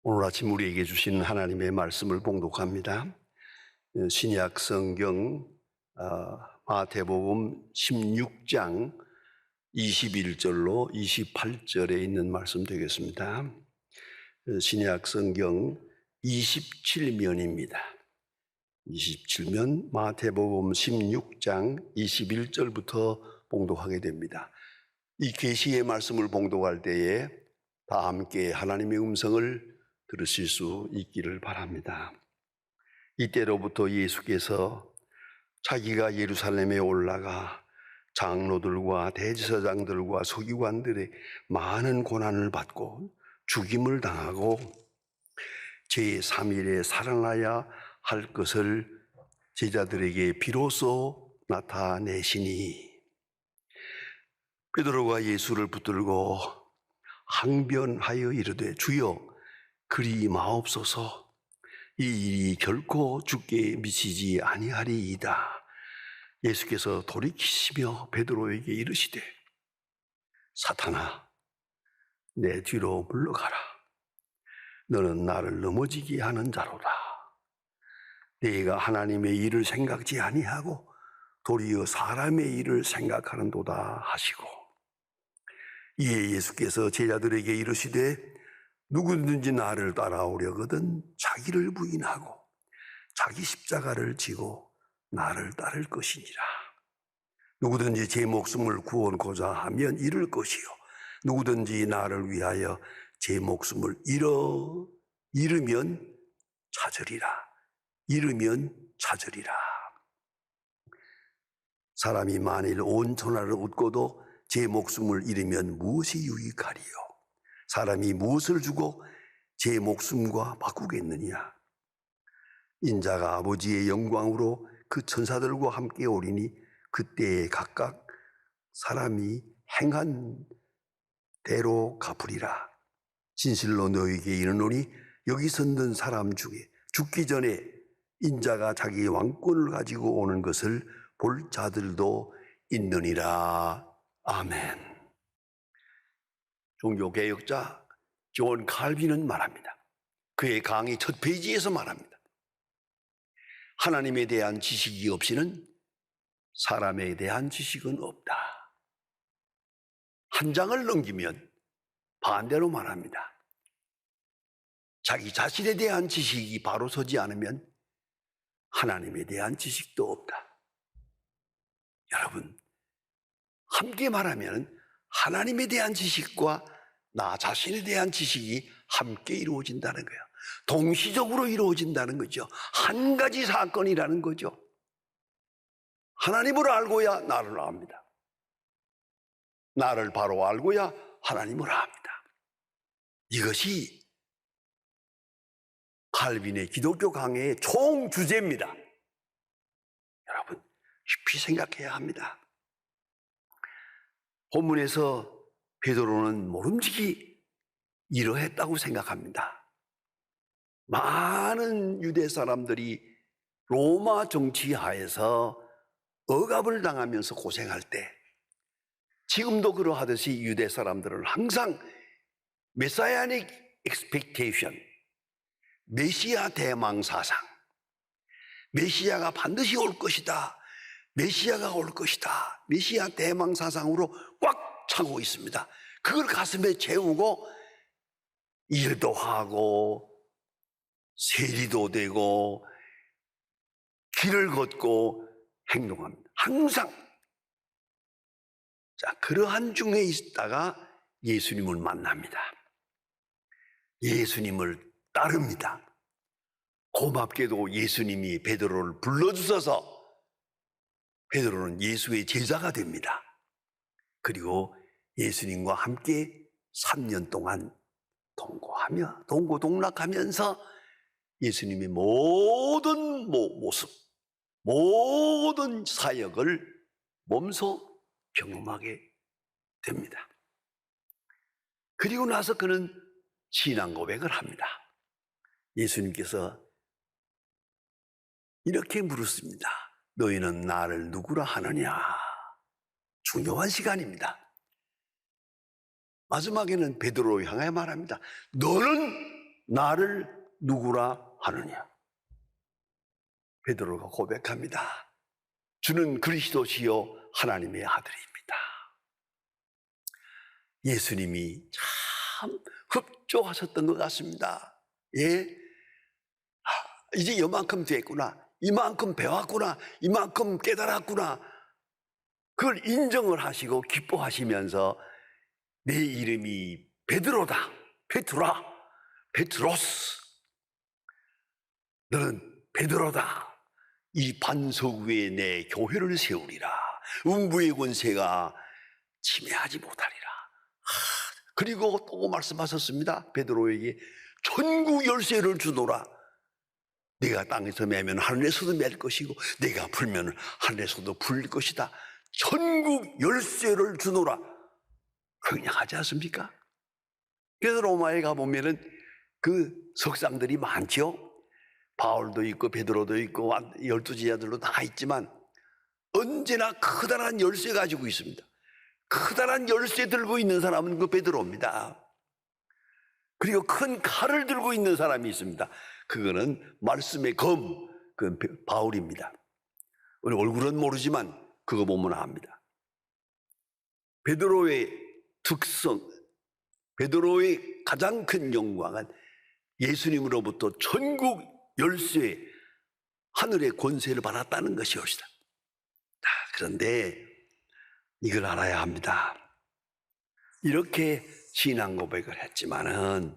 오늘 아침 우리에게 주신 하나님의 말씀을 봉독합니다. 신약 성경 마태복음 16장 21절로 28절에 있는 말씀 되겠습니다. 신약 성경 27면입니다. 27면 마태복음 16장 21절부터 봉독하게 됩니다. 이 계시의 말씀을 봉독할 때에 다 함께 하나님의 음성을 들으실 수 있기를 바랍니다. 이때로부터 예수께서 자기가 예루살렘에 올라가 장로들과 대제사장들과 서기관들의 많은 고난을 받고 죽임을 당하고 제3일에 살아나야 할 것을 제자들에게 비로소 나타내시니, 베드로가 예수를 붙들고 항변하여 이르되 주여 그리 마옵소서, 이 일이 결코 주께 미치지 아니하리이다. 예수께서 돌이키시며 베드로에게 이르시되 사탄아, 내 뒤로 물러가라. 너는 나를 넘어지게 하는 자로다. 네가 하나님의 일을 생각지 아니하고 도리어 사람의 일을 생각하는도다 하시고, 이에 예수께서 제자들에게 이르시되 누구든지 나를 따라오려거든 자기를 부인하고 자기 십자가를 지고 나를 따를 것이니라. 누구든지 제 목숨을 구원고자 하면 잃을 것이요, 누구든지 나를 위하여 제 목숨을 잃으면 찾으리라. 사람이 만일 온 천하를 얻고도 제 목숨을 잃으면 무엇이 유익하리요? 사람이 무엇을 주고 제 목숨과 바꾸겠느냐? 인자가 아버지의 영광으로 그 천사들과 함께 오리니 그때에 각각 사람이 행한 대로 갚으리라. 진실로 너희에게 이르노니 여기 섰는 사람 중에 죽기 전에 인자가 자기 왕권을 가지고 오는 것을 볼 자들도 있느니라. 아멘. 종교개혁자 존 칼빈은 말합니다. 그의 강의 첫 페이지에서 말합니다. 하나님에 대한 지식이 없이는 사람에 대한 지식은 없다. 한 장을 넘기면 반대로 말합니다. 자기 자신에 대한 지식이 바로 서지 않으면 하나님에 대한 지식도 없다. 여러분, 함께 말하면 하나님에 대한 지식과 나 자신에 대한 지식이 함께 이루어진다는 거예요. 동시적으로 이루어진다는 거죠. 한 가지 사건이라는 거죠. 하나님을 알고야 나를 압니다. 나를 바로 알고야 하나님을 압니다. 이것이 칼빈의 기독교 강해의 총 주제입니다. 여러분, 깊이 생각해야 합니다. 본문에서 베드로는 모름지기 이러했다고 생각합니다. 많은 유대 사람들이 로마 정치 하에서 억압을 당하면서 고생할 때, 지금도 그러하듯이 유대 사람들은 항상 메시아닉 expectation, 메시아 대망 사상, 메시아가 반드시 올 것이다, 메시아가 올 것이다, 메시아 대망 사상으로 꽉 차고 있습니다. 그걸 가슴에 채우고 일도 하고 세리도 되고 길을 걷고 행동합니다. 항상. 자, 그러한 중에 있다가 예수님을 만납니다. 예수님을 따릅니다. 고맙게도 예수님이 베드로를 불러주셔서 베드로는 예수의 제자가 됩니다. 그리고 예수님과 함께 3년 동안 동고동락하면서 예수님의 모든 모습, 모든 사역을 몸소 경험하게 됩니다. 그리고 나서 그는 신앙 고백을 합니다. 예수님께서 이렇게 물었습니다. 너희는 나를 누구라 하느냐? 중요한 시간입니다. 마지막에는 베드로를 향하여 말합니다. 너는 나를 누구라 하느냐? 베드로가 고백합니다. 주는 그리스도시요 하나님의 아들입니다. 예수님이 참 흡족하셨던 것 같습니다. 예, 이제 이만큼 됐구나, 이만큼 배웠구나, 이만큼 깨달았구나. 그걸 인정을 하시고 기뻐하시면서 내 이름이 베드로다, 베드라, 베드로스, 너는 베드로다. 이 반석 위에 내 교회를 세우리라. 음부의 권세가 침해하지 못하리라. 그리고 또 말씀하셨습니다. 베드로에게 천국 열쇠를 주노라. 내가 땅에서 매면 하늘에서도 맬 것이고 내가 풀면 하늘에서도 풀 것이다. 천국 열쇠를 주노라. 굉장하지 않습니까? 그래서 로마에 가보면은 그 석상들이 많죠. 바울도 있고 베드로도 있고 12제자들도 다 있지만 언제나 커다란 열쇠 가지고 있습니다. 커다란 열쇠 들고 있는 사람은 그 베드로입니다. 그리고 큰 칼을 들고 있는 사람이 있습니다. 그거는 말씀의 검, 그 바울입니다. 우리 얼굴은 모르지만 그거 보면 압니다. 베드로의 특성, 베드로의 가장 큰 영광은 예수님으로부터 천국 열쇠, 하늘의 권세를 받았다는 것이옵시다. 그런데 이걸 알아야 합니다. 이렇게 신앙 고백을 했지만은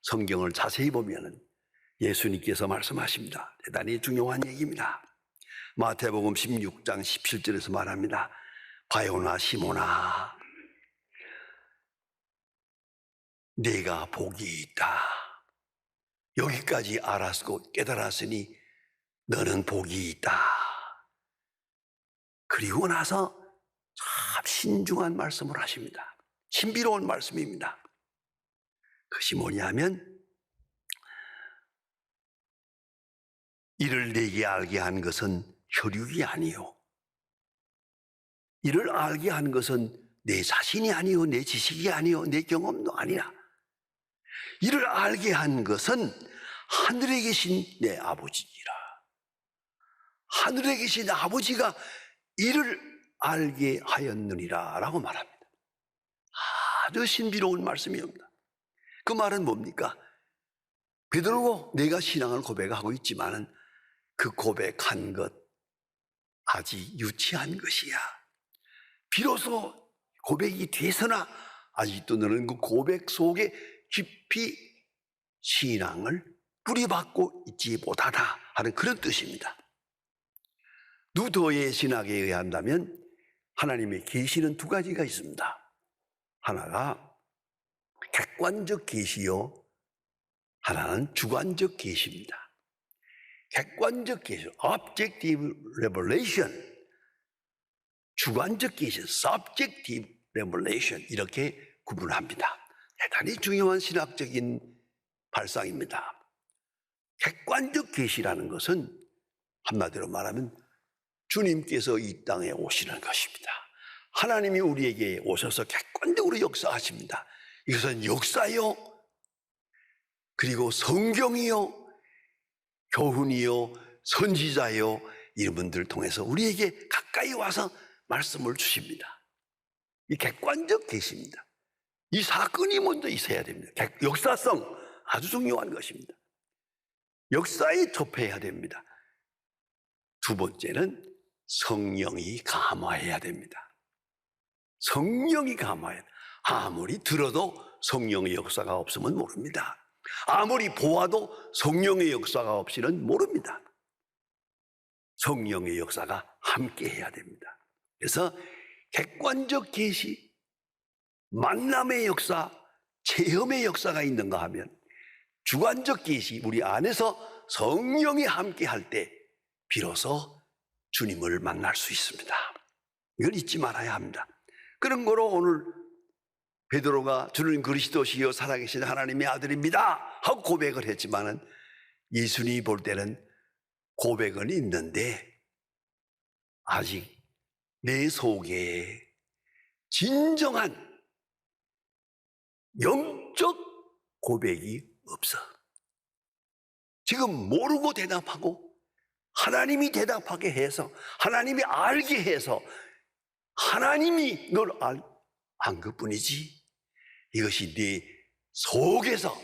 성경을 자세히 보면은 예수님께서 말씀하십니다. 대단히 중요한 얘기입니다. 마태복음 16장 17절에서 말합니다. 바요나 시모나, 네가 복이 있다. 여기까지 알았고 깨달았으니 너는 복이 있다. 그리고 나서 참 신중한 말씀을 하십니다. 신비로운 말씀입니다. 그것이 뭐냐면 이를 내게 알게 한 것은 혈육이 아니요, 이를 알게 한 것은 내 자신이 아니요, 내 지식이 아니요, 내 경험도 아니라 이를 알게 한 것은 하늘에 계신 내 아버지니라. 하늘에 계신 아버지가 이를 알게 하였느니라 라고 말합니다. 아주 신비로운 말씀입니다. 그 말은 뭡니까? 베드로고 내가 신앙을 고백하고 있지만은 그 고백한 것 아직 유치한 것이야. 비로소 고백이 돼서나 아직도 너는 그 고백 속에 깊이 신앙을 뿌리박고 있지 못하다 하는 그런 뜻입니다. 루터의 신학에 의한다면 하나님의 계시는 두 가지가 있습니다. 하나가 객관적 계시요, 하나는 주관적 계시입니다. 객관적 계시, objective revelation, 주관적 계시, subjective revelation, 이렇게 구분합니다. 대단히 중요한 신학적인 발상입니다. 객관적 계시라는 것은 한마디로 말하면 주님께서 이 땅에 오시는 것입니다. 하나님이 우리에게 오셔서 객관적으로 역사하십니다. 이것은 역사요, 그리고 성경이요, 교훈이요, 선지자요, 이런 분들을 통해서 우리에게 가까이 와서 말씀을 주십니다. 이 객관적 계시입니다. 이 사건이 먼저 있어야 됩니다. 역사성, 아주 중요한 것입니다. 역사에 접해야 됩니다. 두 번째는 성령이 감화해야 됩니다. 성령이 감화해야 됩니다. 아무리 들어도 성령의 역사가 없으면 모릅니다. 아무리 보아도 성령의 역사가 없이는 모릅니다. 성령의 역사가 함께 해야 됩니다. 그래서 객관적 계시, 만남의 역사, 체험의 역사가 있는가 하면 주관적 계시, 우리 안에서 성령이 함께 할 때 비로소 주님을 만날 수 있습니다. 이걸 잊지 말아야 합니다. 그런 거로 오늘 베드로가 주는 그리스도시요 살아계신 하나님의 아들입니다 하고 고백을 했지만은 예수님이 볼 때는 고백은 있는데 아직 내 속에 진정한 영적 고백이 없어. 지금 모르고 대답하고 하나님이 대답하게 해서 하나님이 알게 해서 하나님이 널 안 것뿐이지 이것이 네 속에서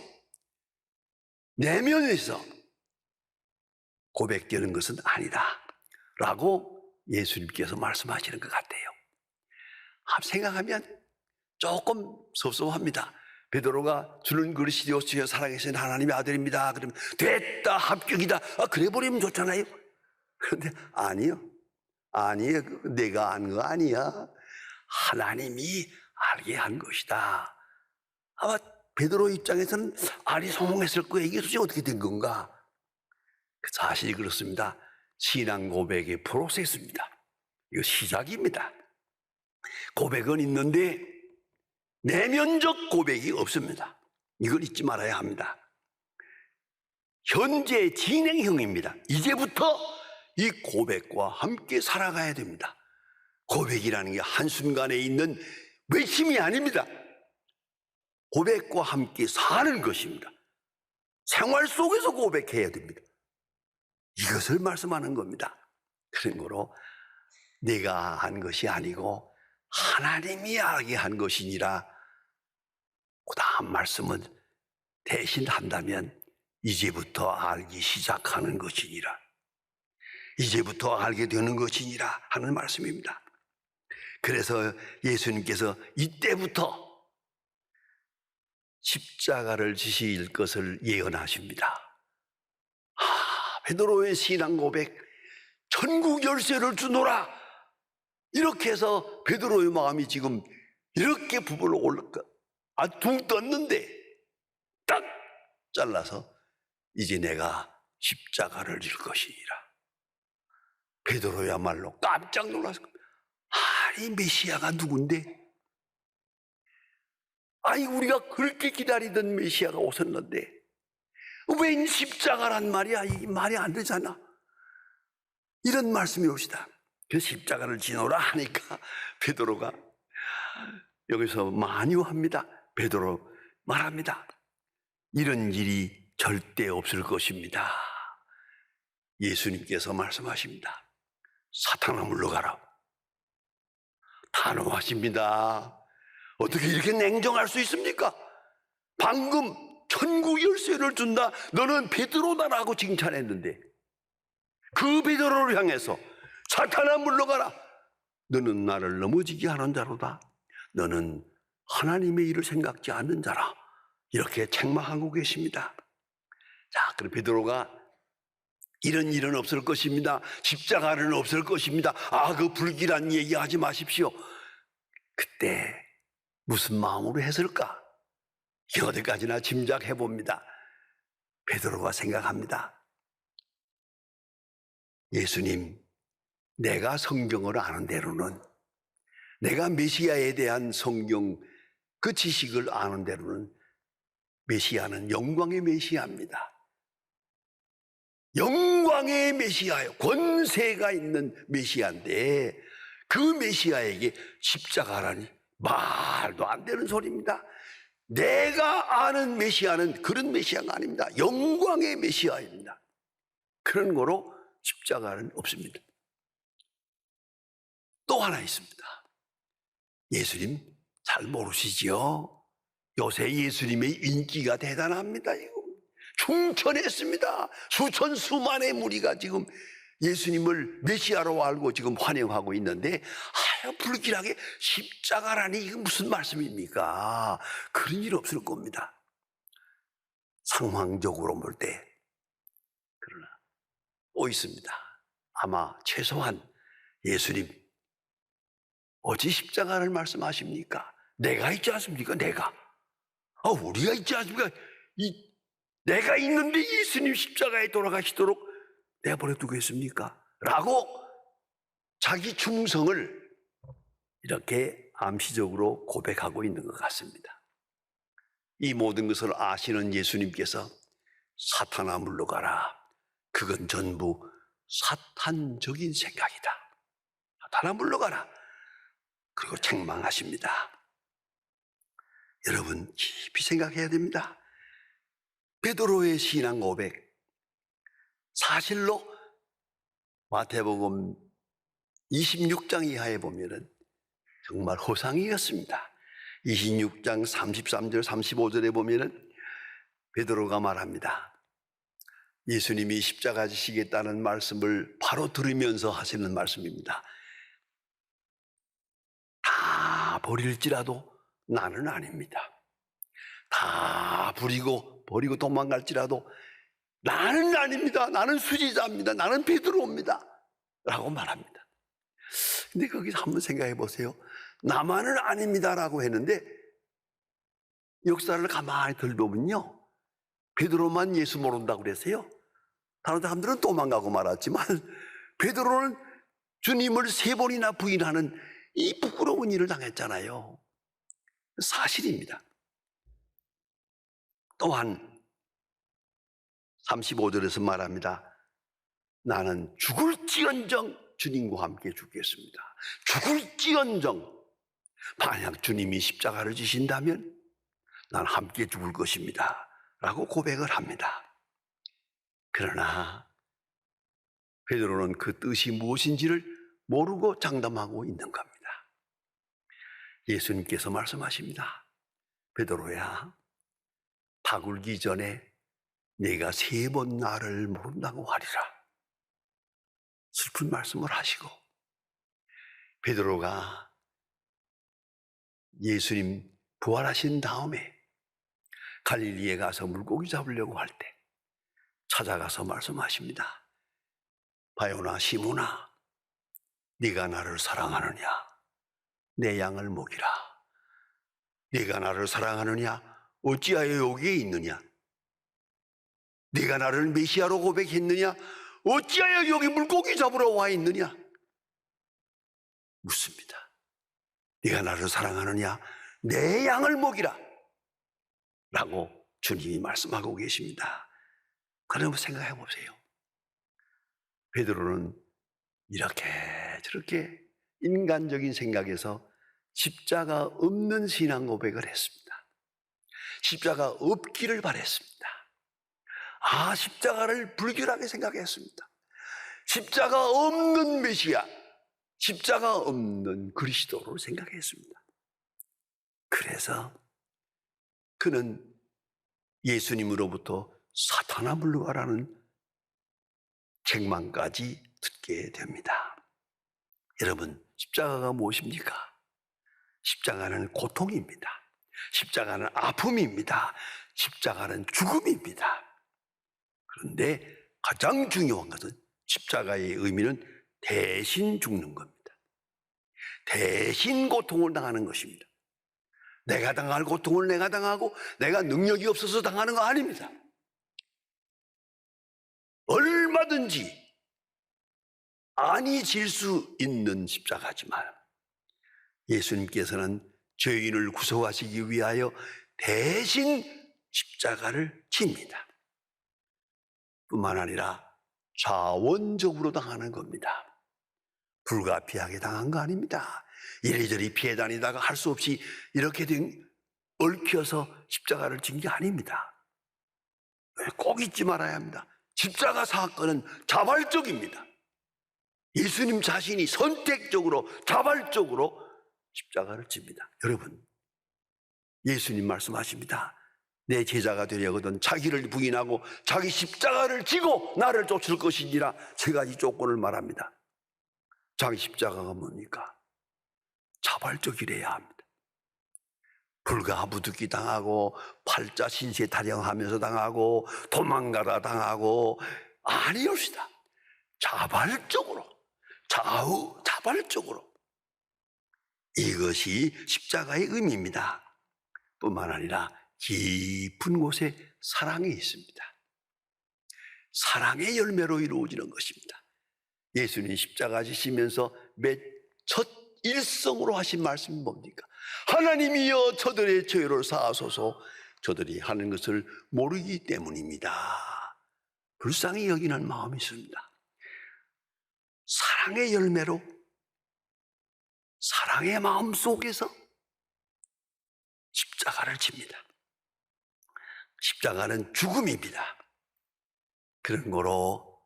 내면에서 고백되는 것은 아니다 라고 예수님께서 말씀하시는 것 같아요. 생각하면 조금 섭섭합니다. 베드로가 주는 그릇이요 주여 살아계신 하나님의 아들입니다. 그러면 됐다 합격이다. 그래 버리면 좋잖아요. 그런데 아니요. 내가 안 거 아니야. 하나님이 알게 한 것이다. 아마 베드로 입장에서는 아리송했을 거예요. 이게 도대체 어떻게 된 건가? 사실이 그렇습니다. 신앙 고백의 프로세스입니다. 이거 시작입니다. 고백은 있는데 내면적 고백이 없습니다. 이걸 잊지 말아야 합니다. 현재 진행형입니다. 이제부터 이 고백과 함께 살아가야 됩니다. 고백이라는 게 한순간에 있는 외침이 아닙니다. 고백과 함께 사는 것입니다. 생활 속에서 고백해야 됩니다. 이것을 말씀하는 겁니다. 그러므로 내가 한 것이 아니고 하나님이 알게 한 것이니라. 그 다음 말씀은 대신 한다면 이제부터 알기 시작하는 것이니라. 이제부터 알게 되는 것이니라 하는 말씀입니다. 그래서 예수님께서 이때부터 십자가를 지실 것을 예언하십니다. 베드로의 신앙 고백, 천국 열쇠를 주노라. 이렇게 해서 베드로의 마음이 지금 이렇게 부풀어 올라가 둥 떴는데 딱 잘라서 이제 내가 십자가를 질 것이니라. 베드로야말로 깜짝 놀라서 아니 메시아가 누군데? 아니 우리가 그렇게 기다리던 메시아가 오셨는데 웬 십자가란 말이야? 이 말이 안 되잖아. 이런 말씀이 옵시다. 그 십자가를 지노라 하니까 베드로가 여기서 만유합니다. 베드로 말합니다. 이런 일이 절대 없을 것입니다. 예수님께서 말씀하십니다. 사탄아 물러가라. 단호하십니다. 어떻게 이렇게 냉정할 수 있습니까? 방금 천국 열쇠를 준다. 너는 베드로다라고 칭찬했는데 그 베드로를 향해서 사탄아 물러가라. 너는 나를 넘어지게 하는 자로다. 너는 하나님의 일을 생각지 않는 자라. 이렇게 책망하고 계십니다. 자, 그럼 베드로가 이런 일은 없을 것입니다. 십자가는 없을 것입니다. 그 불길한 얘기하지 마십시오. 그때 무슨 마음으로 했을까? 어디까지나 짐작해 봅니다. 베드로가 생각합니다. 예수님, 내가 성경을 아는 대로는, 내가 메시아에 대한 성경 그 지식을 아는 대로는 메시아는 영광의 메시아입니다. 영광의 메시아요. 권세가 있는 메시아인데 그 메시아에게 십자가라니 말도 안 되는 소리입니다. 내가 아는 메시아는 그런 메시아가 아닙니다. 영광의 메시아입니다. 그런 거로 십자가는 없습니다. 또 하나 있습니다. 예수님 잘 모르시지요? 요새 예수님의 인기가 대단합니다. 이거 충천했습니다. 수천 수만의 무리가 지금 예수님을 메시아로 알고 지금 환영하고 있는데 불길하게 십자가라니 이게 무슨 말씀입니까? 그런 일 없을 겁니다. 상황적으로 볼 때 그러나 또 있습니다. 아마 최소한 예수님 어찌 십자가를 말씀하십니까? 내가 있지 않습니까? 내가 우리가 있지 않습니까? 내가 있는데 예수님 십자가에 돌아가시도록 내버려 두겠습니까? 라고 자기 충성을 이렇게 암시적으로 고백하고 있는 것 같습니다. 이 모든 것을 아시는 예수님께서 사탄아 물러가라. 그건 전부 사탄적인 생각이다. 사탄아 물러가라. 그리고 책망하십니다. 여러분 깊이 생각해야 됩니다. 베드로의 신앙 고백, 사실로 마태복음 26장 이하에 보면은 정말 호상이었습니다. 26장 33절 35절에 보면은 베드로가 말합니다. 예수님이 십자가 지시겠다는 말씀을 바로 들으면서 하시는 말씀입니다. 다 버릴지라도 나는 아닙니다. 다 버리고 도망갈지라도 나는 아닙니다. 나는 수지자입니다. 나는 베드로입니다. 라고 말합니다. 근데 거기서 한번 생각해 보세요. 나만은 아닙니다라고 했는데 역사를 가만히 들보면요, 베드로만 예수 모른다고 그랬어요. 다른 사람들은 도망가고 말았지만 베드로는 주님을 3번이나 부인하는 이 부끄러운 일을 당했잖아요. 사실입니다. 또한 35절에서 말합니다. 나는 죽을지언정 주님과 함께 죽겠습니다. 죽을지언정, 만약 주님이 십자가를 지신다면 난 함께 죽을 것입니다 라고 고백을 합니다. 그러나 베드로는 그 뜻이 무엇인지를 모르고 장담하고 있는 겁니다. 예수님께서 말씀하십니다. 베드로야, 닭 울기 전에 내가 3번 나를 모른다고 하리라. 슬픈 말씀을 하시고, 베드로가 예수님 부활하신 다음에 갈릴리에 가서 물고기 잡으려고 할 때 찾아가서 말씀하십니다. 바요나 시몬아, 네가 나를 사랑하느냐? 내 양을 먹이라. 네가 나를 사랑하느냐? 어찌하여 여기에 있느냐? 네가 나를 메시아로 고백했느냐? 어찌하여 여기 물고기 잡으러 와 있느냐? 묻습니다. 네가 나를 사랑하느냐? 내 양을 먹이라 라고 주님이 말씀하고 계십니다. 그러면 생각해 보세요. 베드로는 이렇게 저렇게 인간적인 생각에서 십자가 없는 신앙 고백을 했습니다. 십자가 없기를 바랬습니다. 십자가를 불결하게 생각했습니다. 십자가 없는 메시아, 십자가 없는 그리스도로 생각했습니다. 그래서 그는 예수님으로부터 사탄아 물러가라는 책망까지 듣게 됩니다. 여러분, 십자가가 무엇입니까? 십자가는 고통입니다. 십자가는 아픔입니다. 십자가는 죽음입니다. 그런데 가장 중요한 것은 십자가의 의미는 대신 죽는 겁니다. 대신 고통을 당하는 것입니다. 내가 당할 고통을 내가 당하고 내가 능력이 없어서 당하는 거 아닙니다. 얼마든지 안이 질 수 있는 십자가지만 예수님께서는 죄인을 구속하시기 위하여 대신 십자가를 집니다. 뿐만 아니라 자원적으로 당하는 겁니다. 불가피하게 당한 거 아닙니다. 이리저리 피해 다니다가 할 수 없이 이렇게 얽혀서 십자가를 진 게 아닙니다. 꼭 잊지 말아야 합니다. 십자가 사건은 자발적입니다. 예수님 자신이 선택적으로 자발적으로 십자가를 집니다. 여러분, 예수님 말씀하십니다. 내 제자가 되려거든 자기를 부인하고 자기 십자가를 지고 나를 쫓을 것이니라. 3가지 조건을 말합니다. 자기 십자가가 뭡니까? 자발적이래야 합니다. 불가부득이 당하고 팔자 신세 타령하면서 당하고 도망가다 당하고 아니옵시다. 자발적으로, 자발적으로. 이것이 십자가의 의미입니다. 뿐만 아니라 깊은 곳에 사랑이 있습니다. 사랑의 열매로 이루어지는 것입니다. 예수님 십자가 지시면서 첫 일성으로 하신 말씀이 뭡니까? 하나님이여 저들의 죄를 사하소서. 저들이 하는 것을 모르기 때문입니다. 불쌍히 여기는 마음이 있습니다. 사랑의 열매로, 사랑의 마음 속에서 십자가를 집니다. 십자가는 죽음입니다. 그런 거로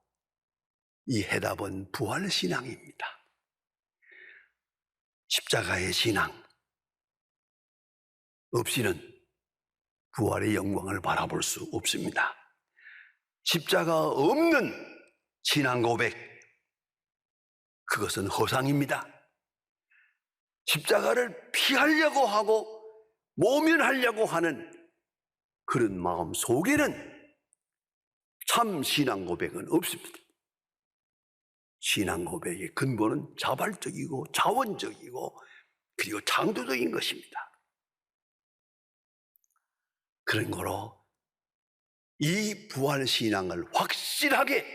이 해답은 부활신앙입니다. 십자가의 신앙 없이는 부활의 영광을 바라볼 수 없습니다. 십자가 없는 신앙 고백, 그것은 허상입니다. 십자가를 피하려고 하고 모면하려고 하는 그런 마음 속에는 참 신앙 고백은 없습니다. 신앙 고백의 근본은 자발적이고 자원적이고 그리고 창조적인 것입니다. 그런 거로 이 부활신앙을 확실하게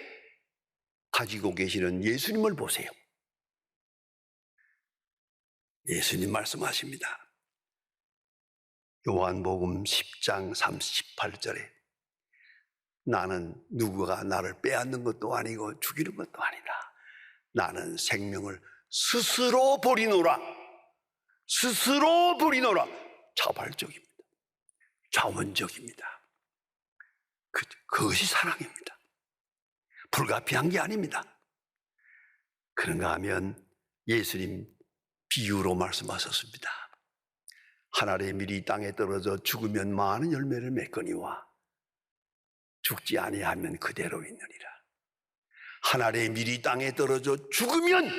가지고 계시는 예수님을 보세요. 예수님 말씀하십니다. 요한복음 10장 38절에 나는 누구가 나를 빼앗는 것도 아니고 죽이는 것도 아니다. 나는 생명을 스스로 버리노라. 스스로 버리노라. 자발적입니다. 자원적입니다. 그것이 사랑입니다. 불가피한 게 아닙니다. 그런가 하면 예수님 비유로 말씀하셨습니다. 한 알의 밀이 땅에 떨어져 죽으면 많은 열매를 맺거니와 죽지 아니하면 그대로 있느니라. 한 알의 밀이 땅에 떨어져 죽으면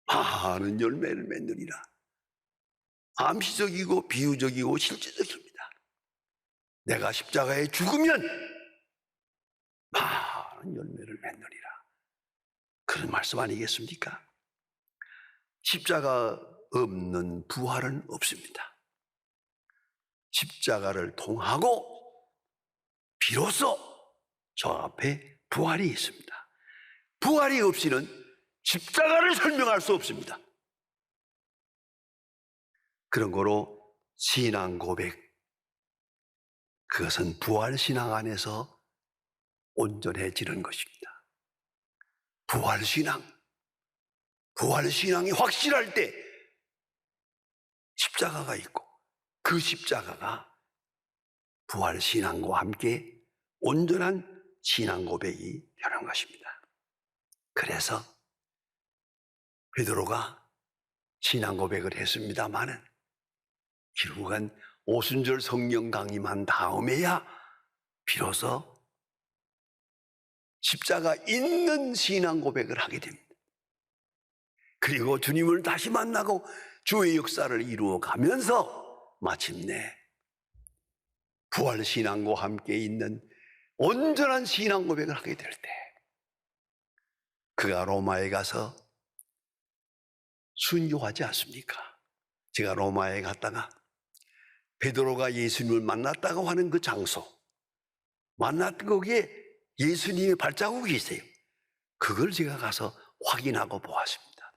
많은 열매를 맺느니라. 암시적이고 비유적이고 실제적입니다. 내가 십자가에 죽으면 많은 열매를 맺느니라. 그런 말씀 아니겠습니까? 십자가 없는 부활은 없습니다. 십자가를 통하고 비로소 저 앞에 부활이 있습니다. 부활이 없이는 십자가를 설명할 수 없습니다. 그런 거로 신앙 고백, 그것은 부활신앙 안에서 온전해지는 것입니다. 부활신앙이 확실할 때 십자가가 있고 그 십자가가 부활신앙과 함께 온전한 신앙 고백이 되는 것입니다. 그래서 베드로가 신앙 고백을 했습니다마는 결국은 오순절 성령 강림한 다음에야 비로소 십자가 있는 신앙 고백을 하게 됩니다. 그리고 주님을 다시 만나고 주의 역사를 이루어 가면서 마침내 부활신앙과 함께 있는 온전한 신앙 고백을 하게 될 때 그가 로마에 가서 순교하지 않습니까? 제가 로마에 갔다가 베드로가 예수님을 만났다고 하는 그 장소, 만났던 거기에 예수님의 발자국이 있어요. 그걸 제가 가서 확인하고 보았습니다.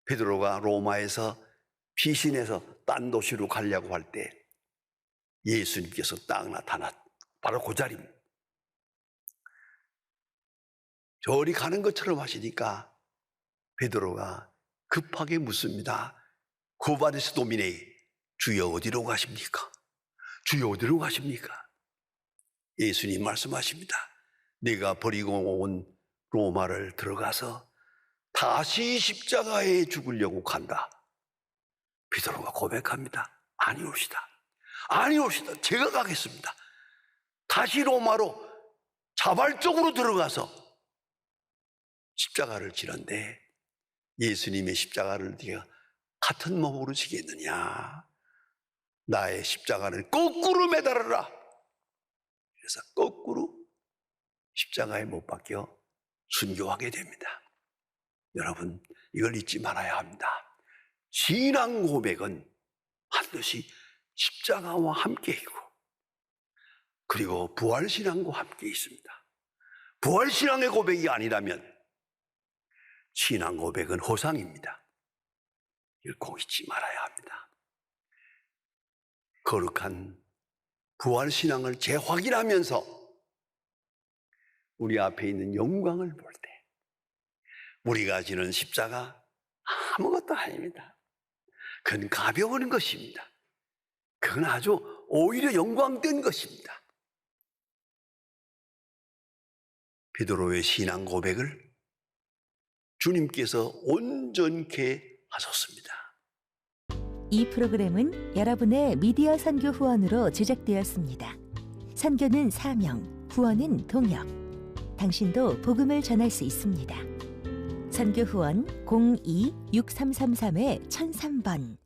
베드로가 로마에서 피신해서 딴 도시로 가려고 할 때 예수님께서 딱 나타났, 바로 그 자리입니다. 저리 가는 것처럼 하시니까 베드로가 급하게 묻습니다. 고바리스 도미네, 주여 어디로 가십니까? 주여 어디로 가십니까? 예수님 말씀하십니다. 네가 버리고 온 로마를 들어가서 다시 십자가에 죽으려고 간다. 베드로가 고백합니다. 아니옵시다. 아니옵시다. 제가 가겠습니다. 다시 로마로 자발적으로 들어가서 십자가를 지는데 예수님의 십자가를 네가 같은 몸으로 지겠느냐? 나의 십자가를 거꾸로 매달아라. 그래서 거꾸로 십자가에 못 박혀 순교하게 됩니다. 여러분, 이걸 잊지 말아야 합니다. 신앙 고백은 반드시 십자가와 함께 있고 그리고 부활신앙과 함께 있습니다. 부활신앙의 고백이 아니라면 신앙 고백은 허상입니다. 이걸 꼭 잊지 말아야 합니다. 거룩한 부활신앙을 재확인하면서 우리 앞에 있는 영광을 볼 때 우리가 지는 십자가 아무것도 아닙니다. 그건 가벼운 것입니다. 그건 아주 오히려 영광된 것입니다. 베드로의 신앙 고백을 주님께서 온전케 하셨습니다. 이 프로그램은 여러분의 미디어 선교 후원으로 제작되었습니다. 선교는 사명, 후원은 동역. 당신도 복음을 전할 수 있습니다. 선교 후원 02-6333-1003번